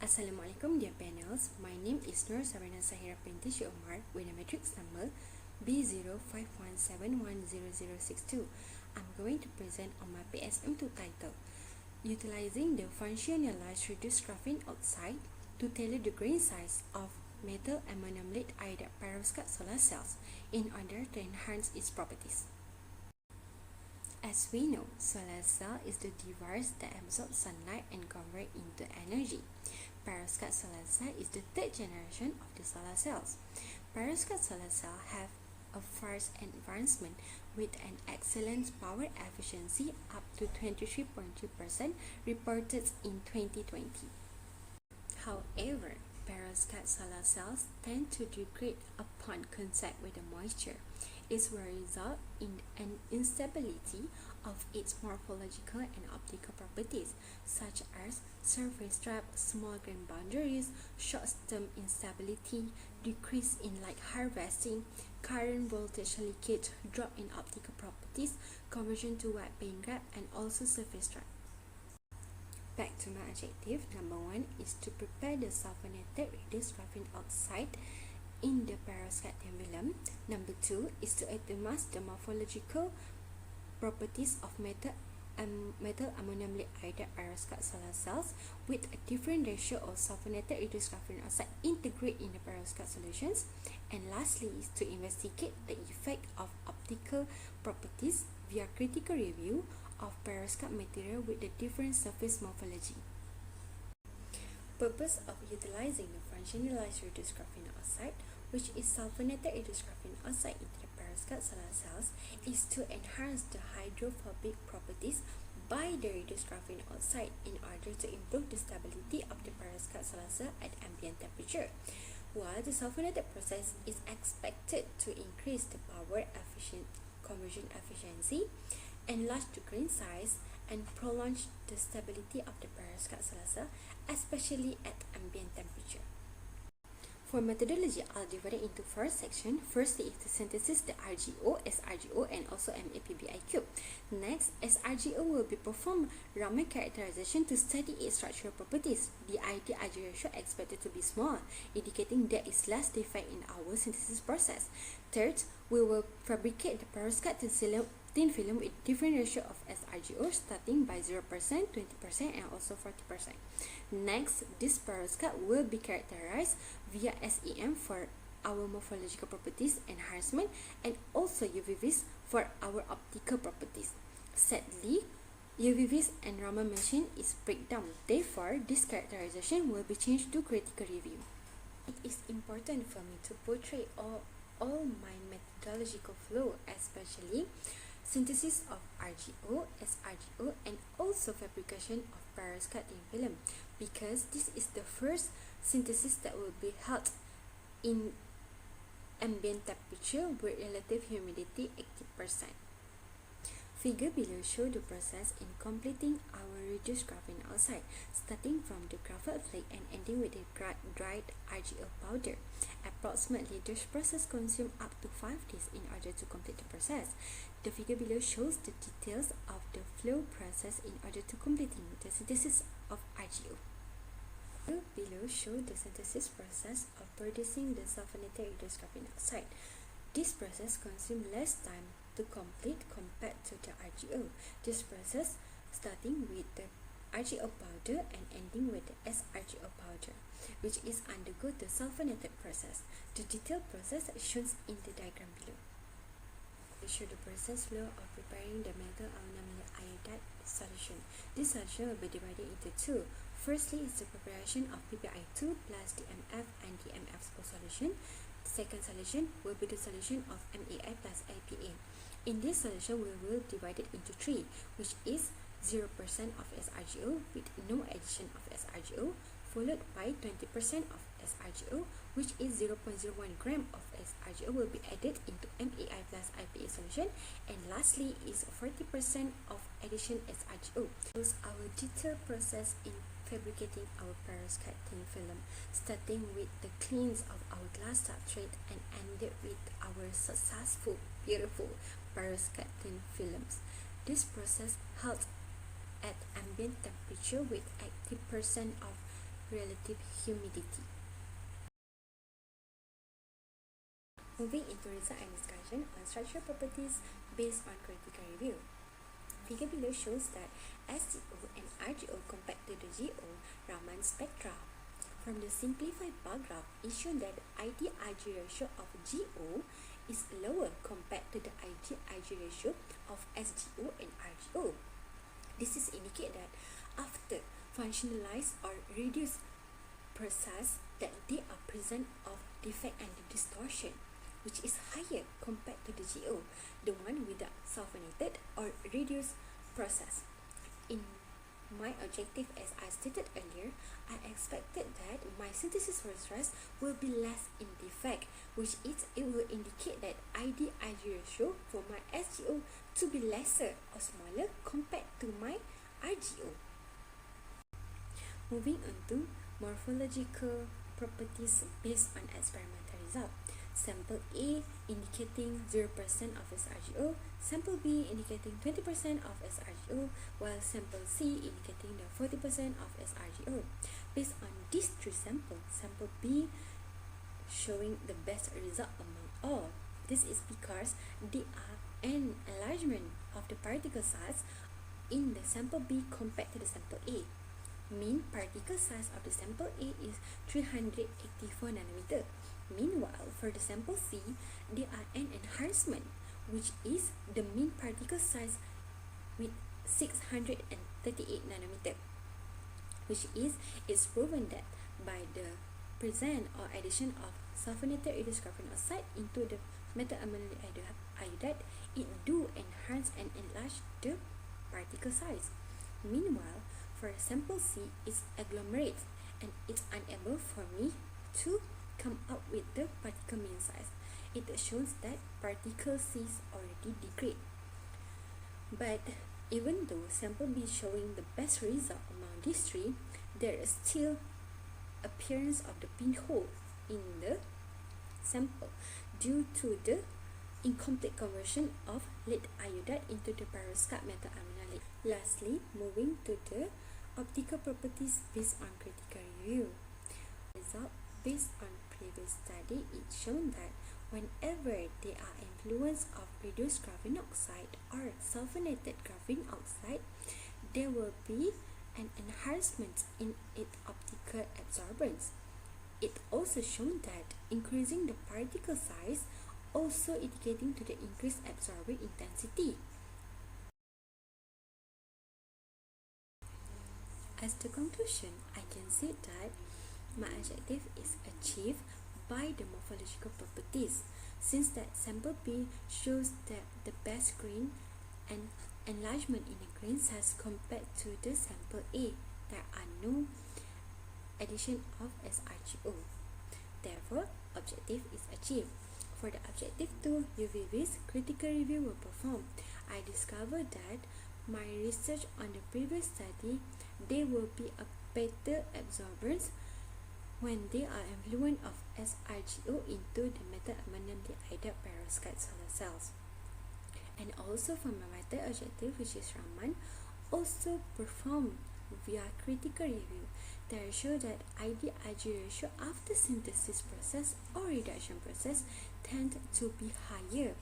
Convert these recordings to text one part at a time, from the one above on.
Assalamualaikum dear panels, my name is Nur Sabrina Sahira Binti Omar with a matrix number B051710062. I'm going to present on my PSM2 title, utilizing the functionalized reduced graphene oxide to tailor the grain size of methylammonium lead iodide perovskite solar cells in order to enhance its properties. As we know, solar cell is the device that absorbs sunlight and converts into energy. Perovskite solar cell is the third generation of the solar cells. Perovskite solar cells have a fast advancement with an excellent power efficiency up to 23.2% reported in 2020. However, perovskite solar cells tend to degrade upon contact with the moisture. It will result in an instability of its morphological and optical properties, such as surface trap, small grain boundaries, short-term instability, decrease in light harvesting, current voltage leakage, drop in optical properties, conversion to wide bandgap, and also surface trap. Back to my objective, number 1 is to prepare the sulfonated reduced graphene oxide in the perovskite film. Number 2 is to optimize the morphological properties of methylammonium lead iodide perovskite solar cells with a different ratio of sulfonated reduced graphene oxide integrate in the perovskite solutions. And lastly is to investigate the effect of optical properties via critical review of perovskite material with the different surface morphology. Purpose of utilizing the functionalized reduced graphene oxide, which is sulfonated reduced graphene oxide into the perovskite solar cells, is to enhance the hydrophobic properties by the reduced graphene oxide in order to improve the stability of the perovskite solar cell at ambient temperature, while the sulfonated process is expected to increase the power conversion efficiency, enlarge the grain size, and prolong the stability of the perovskite solar cell, especially at ambient temperature. For methodology, I'll divide it into 4 sections. Firstly is to synthesis the RGO, SRGO, and also MAPBI cube. Next, SRGO will be performed Raman characterization to study its structural properties. The ideal RG ratio expected to be small, indicating there is less defect in our synthesis process. Third, we will fabricate the perovskite thin film with different ratio of SRGO starting by 0%, 20%, and also 40%. Next, this perovskite will be characterized via SEM for our morphological properties enhancement and also UV-Vis for our optical properties. Sadly, UV-Vis and Raman machine is breakdown. Therefore, this characterization will be changed to critical review. It is important for me to portray all my methodological flow, especially synthesis of RGO, SRGO, and also fabrication of perovskite thin film, because this is the first synthesis that will be held in ambient temperature with relative humidity 80%. Figure below show the process in completing our reduced graphene oxide, starting from the graphite flake and ending with the dried RGO powder. Approximately, this process consumes up to 5 days in order to complete the process. The figure below shows the details of the flow process in order to completing the synthesis of RGO. Below show the synthesis process of producing the sulfonated reduced graphene oxide. This process consumes less time to complete compared to the RGO. This process starting with the RGO powder and ending with the SRGO powder, which is undergo the sulfonated process. The detailed process is shown in the diagram below. We show the process flow of preparing the methylammonium iodide solution. This solution will be divided into 2. Firstly is the preparation of PPI2 plus DMF and DMF solution. The second solution will be the solution of MAI plus IPA. In this solution, we will divide it into 3, which is 0% of SRGO with no addition of SRGO, followed by 20% of SRGO, which is 0.01 gram of SRGO will be added into MAI plus IPA solution, and lastly is 40% of addition SRGO. Shows our detailed process in fabricating our perovskite thin film, starting with the cleans of our glass substrate and ended with our successful, beautiful perovskite thin films. This process held at ambient temperature with 80% of relative humidity. Moving into result and discussion on structural properties based on critical review. Figure below shows that SGO and RGO compared to the GO Raman spectra. From the simplified bar graph, it shown that the ID-IG ratio of GO is lower compared to the ID-IG ratio of SGO and RGO. This is indicate that after functionalized or reduced process that they are present of defect and distortion, which is higher compared to the GO, the one without sulfonated or reduced process. In my objective, as I stated earlier, I expected that my synthesis process will be less in defect, which is it will indicate that ID-IG ratio for my SGO to be lesser or smaller compared to my RGO. Moving on to morphological properties based on experimental result. Sample A indicating 0% of SRGO, sample B indicating 20% of SRGO, while sample C indicating the 40% of SRGO. Based on these three samples, sample B showing the best result among all. This is because they are an enlargement of the particle size in the sample B compared to the sample A. Mean particle size of the sample A is 384 nanometer. Meanwhile, for the sample C, they are an enhancement, which is the mean particle size with 638 nanometer, which is it's proven that by the present or addition of sulfonated reduced graphene oxide into the methylammonium iodide, it do enhance and enlarge the particle size. Meanwhile, for sample C, it's agglomerate and it's unable for me to come up with the particle mean size. It shows that particle C is already degrade. But even though sample B is showing the best result among these three, there is still appearance of the pinhole in the sample due to the incomplete conversion of lead iodide into the perovskite methylammonium. Lastly, moving to the optical properties based on critical review. Result based on previous study, it's shown that whenever there are influence of reduced graphene oxide or sulfonated graphene oxide, there will be an enhancement in its optical absorbance. It also shown that increasing the particle size also indicating to the increased absorbing intensity. As the conclusion, I can say that my objective is achieved by the morphological properties, since that sample B shows that the best grain and enlargement in the grain size compared to the sample A. There are no addition of SRGO. Therefore, objective is achieved. For the objective 2, UVV's critical review will perform. I discovered that my research on the previous study, there will be a better absorbance when they are influence of SRGO into the methylammonium iodide perovskite solar cells. And also for my method objective, which is Raman, also performed via critical review. There show that ID-IG ratio after synthesis process or reduction process tend to be higher,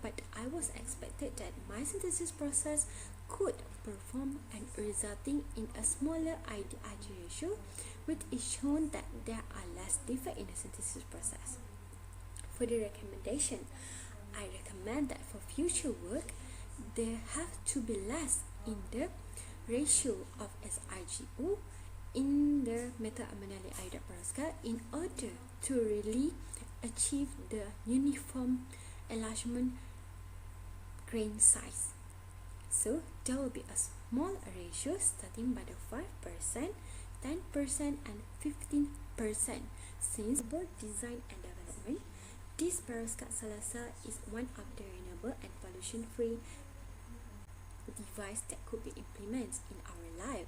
but I was expected that my synthesis process could perform and resulting in a smaller ID-IG ratio, which is shown that there are less defect in the synthesis process. For the recommendation, I recommend that for future work, there have to be less in the ratio of SRGO in the methylammonium iodide perovskite in order to really achieve the uniform enlargement grain size. So there will be a small ratio starting by the 5%, 10% and 15%. Since both design and development, this perovskite solar cell is one of the renewable and pollution-free device that could be implemented in our life.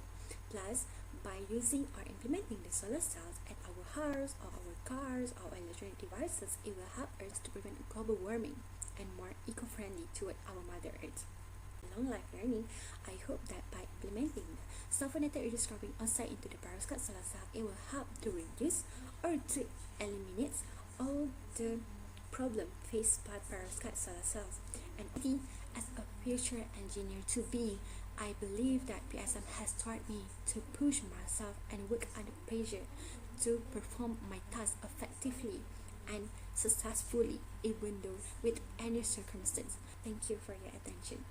Plus, by using or implementing the solar cells at our house or our cars or electronic devices, it will help us to prevent global warming and more eco-friendly toward our Mother Earth. long life learning, I hope that by implementing the sulfonated radioscoping oxide into the perovskite solar cell, it will help to reduce or to eliminate all the problem faced by perovskite solar cells. And as a future engineer to be, I believe that PSM has taught me to push myself and work under pressure to perform my task effectively and successfully, even though with any circumstance. Thank you for your attention.